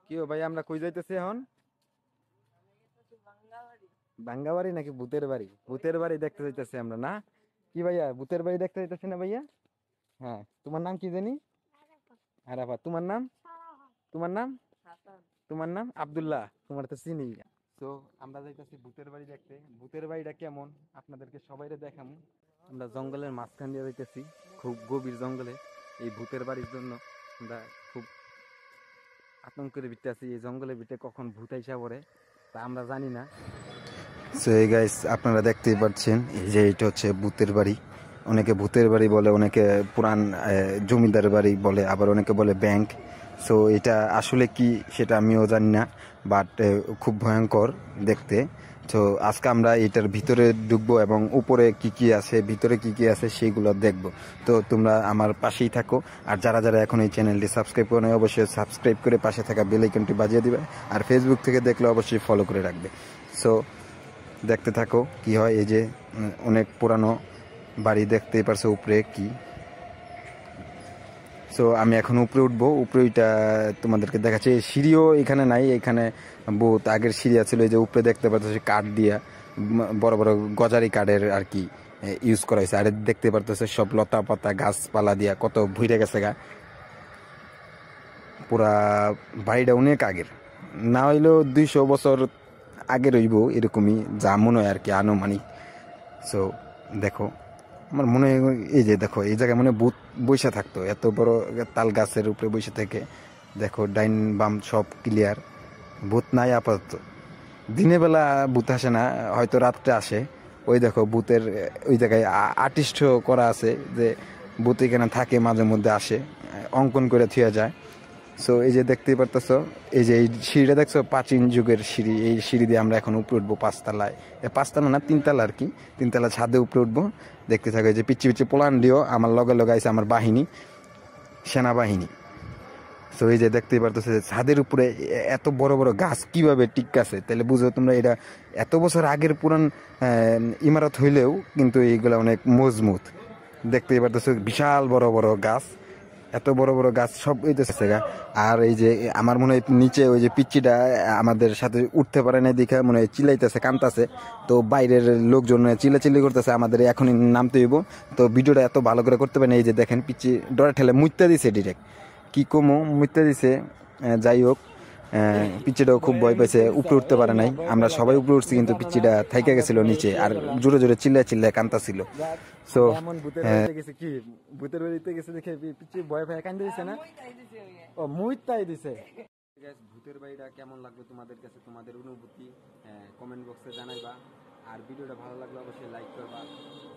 কি ও ভাই, আমরা কই যাইতেছি এখন? বাঙ্গাবাড়ি নাকি ভূতের বাড়ি? ভূতের বাড়ি দেখতে যাইতেছি আমরা না? কি ভাইয়া, ভূতের বাড়ি দেখতে যাইতেছি না ভাইয়া? হ্যাঁ, তোমার নাম কি জানি? আরাফাত। তোমার নাম? তোমার নাম? তোমার নাম আব্দুল্লাহ। তোমার তো চিনি। তো আমরা যাইতেছি ভূতের বাড়ি দেখতে। ভূতের বাড়িটা কেমন আপনাদেরকে সবাইরে দেখামু। আমরা জঙ্গলের মাঝখান দিয়ে যাইতেছি, খুব গভীর জঙ্গলে। এই ভূতের বাড়ির জন্য আমরা খুব আতঙ্কের ভিতরে আছি। এই জঙ্গলের ভিতরে কখন ভূত আইসা পড়ে তা আমরা জানি না। সো এই গাইস, আপনারা দেখতেই পাচ্ছেন এই যে এটা হচ্ছে ভূতের বাড়ি। অনেকে ভূতের বাড়ি বলে, অনেকে পুরান জমিদার বাড়ি বলে, আবার অনেকে বলে ব্যাংক। সো এটা আসলে কি সেটা আমিও জানি না, বাট খুব ভয়ঙ্কর দেখতে। তো আজকে আমরা এটার ভিতরে ঢুকবো এবং উপরে কি কি আছে, ভিতরে কি কি আছে সেইগুলো দেখবো। তো তোমরা আমার পাশেই থাকো। আর যারা যারা এখন এই চ্যানেলটি সাবস্ক্রাইব করে নেয়, অবশ্যই সাবস্ক্রাইব করে পাশে থাকা বেল আইকনটি বাজিয়ে দিবে। আর ফেসবুক থেকে দেখলে অবশ্যই ফলো করে রাখবে। সো দেখতে থাকো কি হয়। এই যে অনেক পুরানো বাড়ি দেখতেই পারছো উপরে কি। সো আমি এখন উপরে উঠবো, উপরে ওইটা তোমাদেরকে দেখাচ্ছি। সিঁড়িও এখানে নাই, এখানে বহুত আগের সিঁড়ি আছে। এই যে উপরে দেখতে পাচ্ছ কাঠ দিয়া, বড় বড় গজারি কাঠের আর কি ইউজ করা হয়েছে। আর দেখতে পারতেছে সব লতা পাতা গাছপালা দিয়া কত ভুইরে গেছে গা। পুরা বাড়িটা অনেক আগের, না হইলেও 200 বছর আগের হইব এরকমই, যা মনে হয় আর কি আনুমানিক। সো দেখো, আমার মনে হয় এই যে দেখো এই জায়গায় মনে হয় ভূত বৈশা থাকতো, এত বড় তাল গাছের উপরে বসে থেকে। দেখো ডাইন বাম সব ক্লিয়ার, ভূত নাই আপাতত। দিনের বেলা ভূত আসে না, হয়তো রাত্রে আসে। ওই দেখো ভূতের ওই জায়গায় আর্টিস্ট করা আছে যে ভূত এখানে থাকে, মাঝে মধ্যে আসে, অঙ্কন করে থুয়া যায়। সো এই যে দেখতেই পারতেছো, এই যে এই সিঁড়িটা দেখছো, প্রাচীন যুগের সিঁড়ি। এই সিঁড়ি দিয়ে আমরা এখন উপরে উঠবো পাঁচতলায়। পাঁচতলা না, তিনতলা আর কি। তিনতলা ছাদে উপরে উঠবো। দেখতে থাকো। এই যে পিচ্ছি পিচ্ছি পোলান দিও আমার লগে লগে আছে আমার বাহিনী, সেনাবাহিনী। সো এই যে দেখতেই পারতেছো ছাদের উপরে এত বড় বড় গাছ কিভাবে টিকাছে, তাহলে বুঝো তোমরা এটা এত বছর আগের পুরান ইমারত হইলেও কিন্তু এইগুলা অনেক মজবুত। দেখতেই পারতেছো বিশাল বড় বড় গাছ, এত বড় বড় গাছ সব হইতেছে গা। আর এই যে আমার মনে হয় নিচে ওই যে পিচ্চিটা আমাদের সাথে উঠতে পারে না দেখে মনে হয় চিল্লাইতেছে, কানতাছে। তো বাইরের লোকজন চিল্লাচিল্লি করতেছে, আমাদের এখনই নামতে হইব। তো ভিডিওটা এত ভালো করে করতে পারে না। এই যে দেখেন পিচ্চি ডরে ঠেলে মুইতে দিছে ডিরেক্ট, কি কমো মুইতে দিছে। যাই হোক, পিচ্চিটাও খুব ভয় পাইছে, উপরে উঠতে পারে নাই। আমরা সবাই উপরে উঠছি কিন্তু পিচ্চিটা থাইকা গেছিল নিচে, আর জোরে জোরে চিল্লায় চিল্লায় কান্তাছিল। সো কি ভূতের বাড়িতে গেছে দেখে পিচ্চি ভয় ভয় কান্দে দিছে না? ও মুইতাই দিছে। ভূতের বাড়িটা কেমন লাগলো তোমাদের কাছে, তোমাদের অনুভূতি কমেন্ট বক্সে জানাইবা। আর ভিডিওটা ভালো লাগলে অবশ্যই লাইক করবা,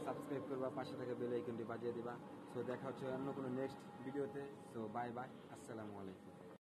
সাবস্ক্রাইব করবা, পাশে থেকে বেল আইকনটি বাজিয়ে দিবা। সো দেখা হচ্ছে অন্য কোনো নেক্সট ভিডিওতে। সো বাই বাই, আসসালামু আলাইকুম।